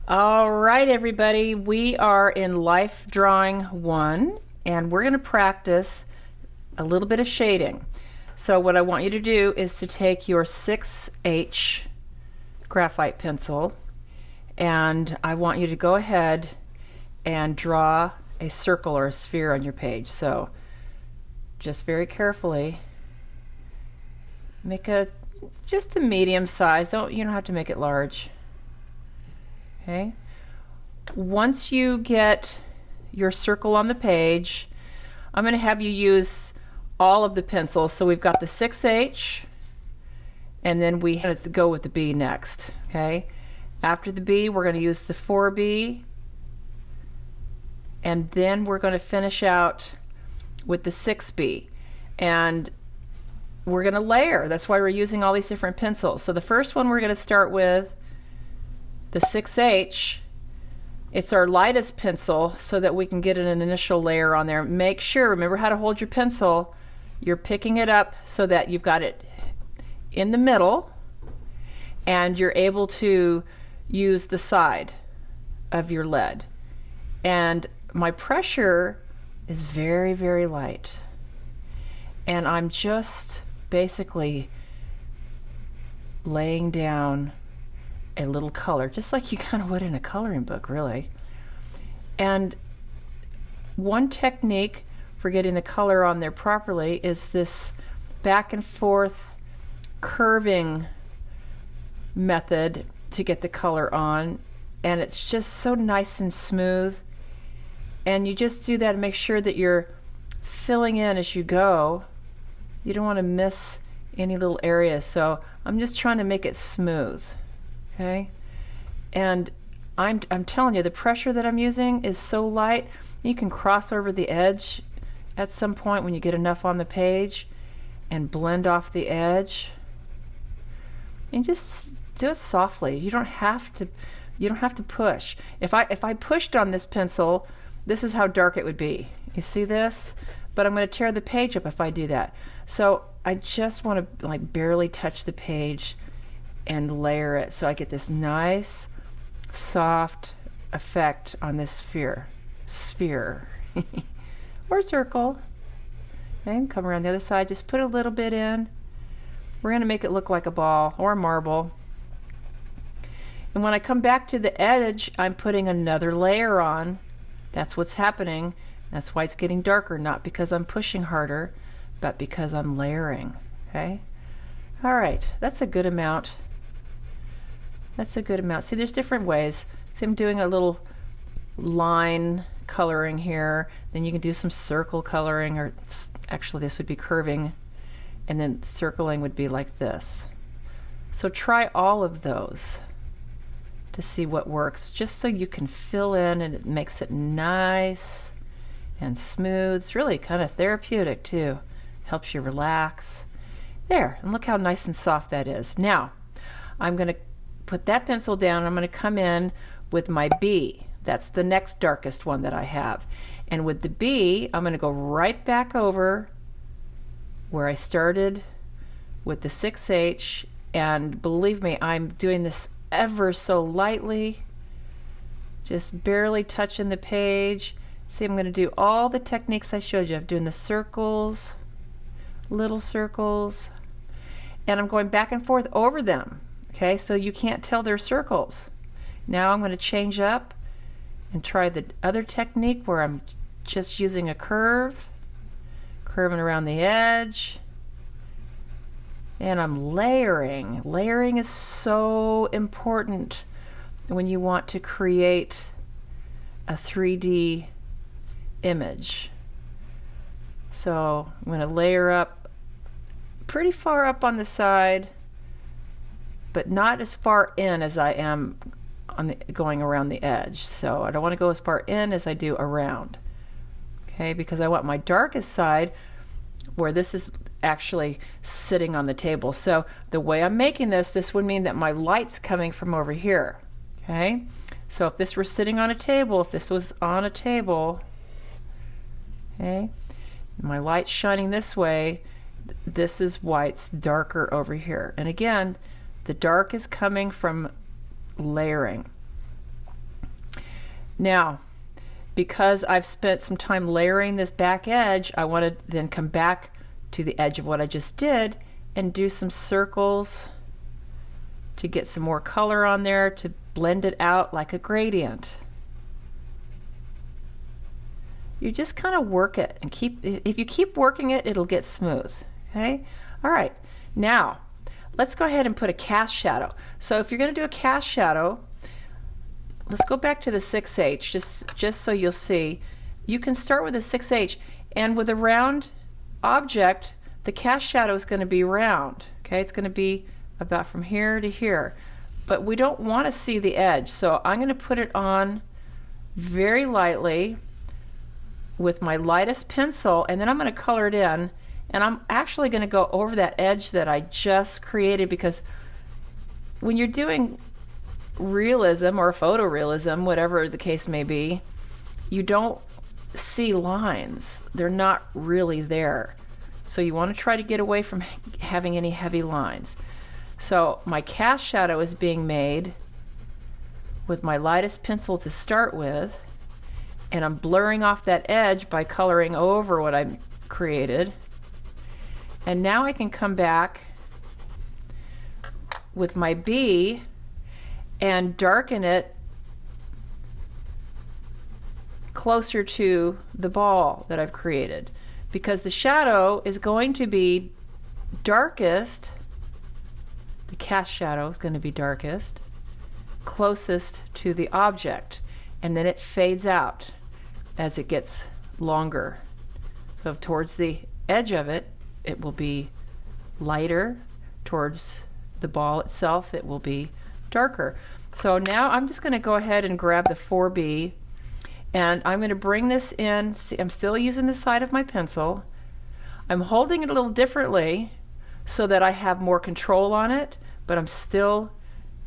All right, everybody, we are in Life Drawing 1, and we're going to practice a little bit of shading. So what I want you to do is to take your 6H graphite pencil, and I want you to go ahead and draw a circle or a sphere on your page. So just very carefully make just a medium size. You don't have to make it large. Okay. Once you get your circle on the page, I'm going to have you use all of the pencils. So we've got the 6H, and then we have to go with the B next. Okay. After the B, we're going to use the 4B, and then we're going to finish out with the 6B. And we're going to layer. That's why we're using all these different pencils. So the first one we're going to start with the 6H. It's our lightest pencil so that we can get an initial layer on there. Make sure, remember how to hold your pencil. You're picking it up so that you've got it in the middle and you're able to use the side of your lead. And my pressure is very, very light. And I'm just basically laying down a little color, just like you kind of would in a coloring book, really. And one technique for getting the color on there properly is this back and forth curving method to get the color on, and it's just so nice and smooth. And you just do that and make sure that you're filling in as you go. You don't want to miss any little areas, so I'm just trying to make it smooth. Okay, and I'm telling you, the pressure that I'm using is so light. You can cross over the edge at some point when you get enough on the page and blend off the edge. And just do it softly. You don't have to push. If I pushed on this pencil, this is how dark it would be. You see this? But I'm going to tear the page up if I do that. So I just want to like barely touch the page and layer it so I get this nice soft effect on this sphere or circle. And come around the other side, just put a little bit in. We're going to make it look like a ball or a marble. And when I come back to the edge, I'm putting another layer on. That's what's happening. That's why it's getting darker, not because I'm pushing harder, but because I'm layering. Okay? All right, that's a good amount. That's a good amount. See, there's different ways. See, I'm doing a little line coloring here. Then you can do some circle coloring, or actually this would be curving, and then circling would be like this. So try all of those to see what works, just so you can fill in and it makes it nice and smooth. It's really kind of therapeutic too. Helps you relax. There, and look how nice and soft that is. Now, I'm going to put that pencil down. I'm going to come in with my B. That's the next darkest one that I have. And with the B, I'm going to go right back over where I started with the 6H. And believe me, I'm doing this ever so lightly, just barely touching the page. See, I'm going to do all the techniques I showed you. I'm doing the circles, little circles, and I'm going back and forth over them. Okay, so you can't tell they're circles. Now I'm going to change up and try the other technique where I'm just using a curving around the edge, and I'm layering. Layering is so important when you want to create a 3D image. So I'm going to layer up pretty far up on the side, but not as far in as I am on going around the edge. So I don't want to go as far in as I do around. Okay, because I want my darkest side where this is actually sitting on the table. So the way I'm making this would mean that my light's coming from over here. Okay, so if this were sitting on a table, if this was on a table, okay, my light's shining this way, this is why it's darker over here. And again, the dark is coming from layering. Now, because I've spent some time layering this back edge, I want to then come back to the edge of what I just did and do some circles to get some more color on there to blend it out like a gradient. You just kind of work it and if you keep working it, it'll get smooth. Okay? All right. Now, let's go ahead and put a cast shadow. So if you're going to do a cast shadow, let's go back to the 6H just so you'll see. You can start with a 6H, and with a round object, the cast shadow is going to be round. Okay? It's going to be about from here to here. But we don't want to see the edge, so I'm going to put it on very lightly with my lightest pencil, and then I'm going to color it in, and I'm actually going to go over that edge that I just created, because when you're doing realism or photorealism, whatever the case may be, you don't see lines. They're not really there. So you want to try to get away from having any heavy lines. So my cast shadow is being made with my lightest pencil to start with, and I'm blurring off that edge by coloring over what I created. And now I can come back with my B and darken it closer to the ball that I've created, because the shadow is going to be darkest, the cast shadow is going to be darkest, closest to the object, and then it fades out as it gets longer. So towards the edge of it, it will be lighter. Towards the ball itself, it will be darker. So now I'm just going to go ahead and grab the 4B, and I'm going to bring this in. See, I'm still using the side of my pencil. I'm holding it a little differently so that I have more control on it, but I'm still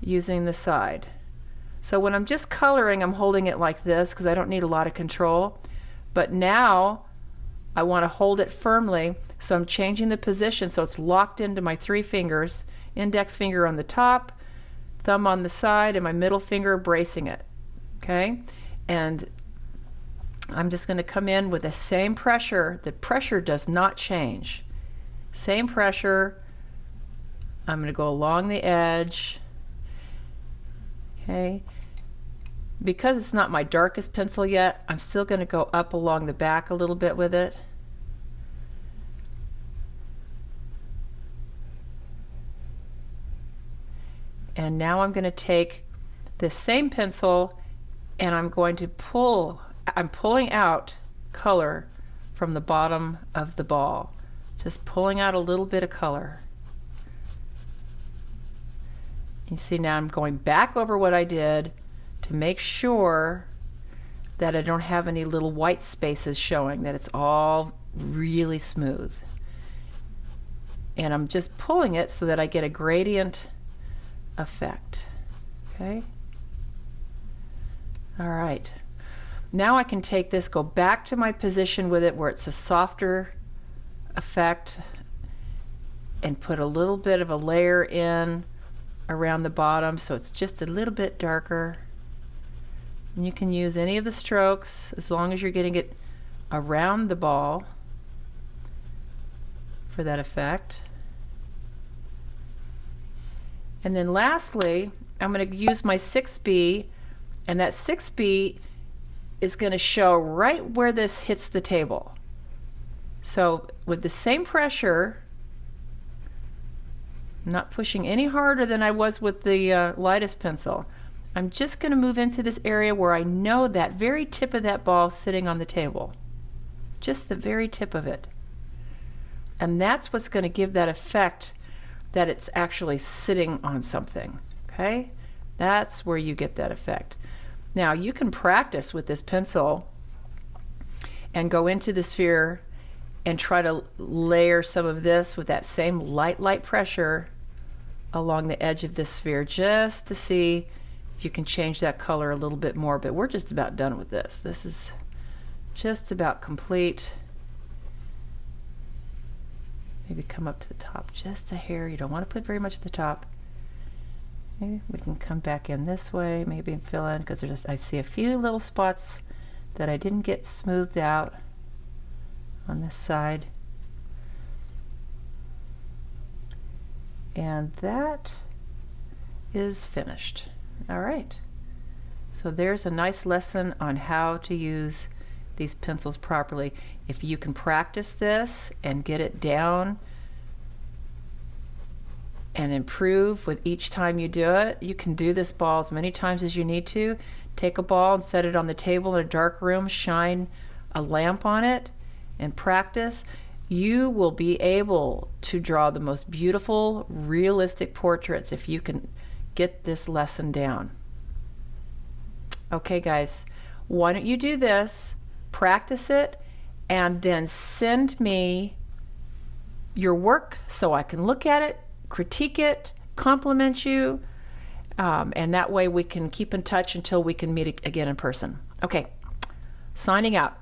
using the side. So when I'm just coloring, I'm holding it like this because I don't need a lot of control. But now I want to hold it firmly, so I'm changing the position so it's locked into my 3 fingers, index finger on the top, thumb on the side, and my middle finger bracing it. Okay? And I'm just going to come in with the same pressure. The pressure does not change. Same pressure. I'm going to go along the edge. Okay? Because it's not my darkest pencil yet, I'm still going to go up along the back a little bit with it. And now I'm going to take this same pencil and I'm going to I'm pulling out color from the bottom of the ball. Just pulling out a little bit of color. You see, now I'm going back over what I did to make sure that I don't have any little white spaces showing, that it's all really smooth. And I'm just pulling it so that I get a gradient effect. Okay? All right. Now I can take this, go back to my position with it where it's a softer effect, and put a little bit of a layer in around the bottom so it's just a little bit darker. And you can use any of the strokes as long as you're getting it around the ball for that effect. And then lastly, I'm going to use my 6B, and that 6B is going to show right where this hits the table. So with the same pressure, I'm not pushing any harder than I was with the lightest pencil. I'm just going to move into this area where I know that very tip of that ball sitting on the table. Just the very tip of it. And that's what's going to give that effect that it's actually sitting on something. Okay? That's where you get that effect. Now you can practice with this pencil and go into the sphere and try to layer some of this with that same light pressure along the edge of this sphere, just to see if you can change that color a little bit more. But we're just about done with this. This is just about complete. Maybe come up to the top just a hair. You don't want to put very much at the top. Okay, we can come back in this way, maybe fill in, because I see a few little spots that I didn't get smoothed out on this side. And that is finished. All right. So there's a nice lesson on how to use these pencils properly. If you can practice this and get it down and improve with each time you do it, you can do this ball as many times as you need to. Take a ball and set it on the table in a dark room, shine a lamp on it, and practice. You will be able to draw the most beautiful, realistic portraits if you can get this lesson down. Okay, guys, why don't you do this, practice it, and then send me your work so I can look at it, critique it, compliment you, and that way we can keep in touch until we can meet again in person. Okay, signing out.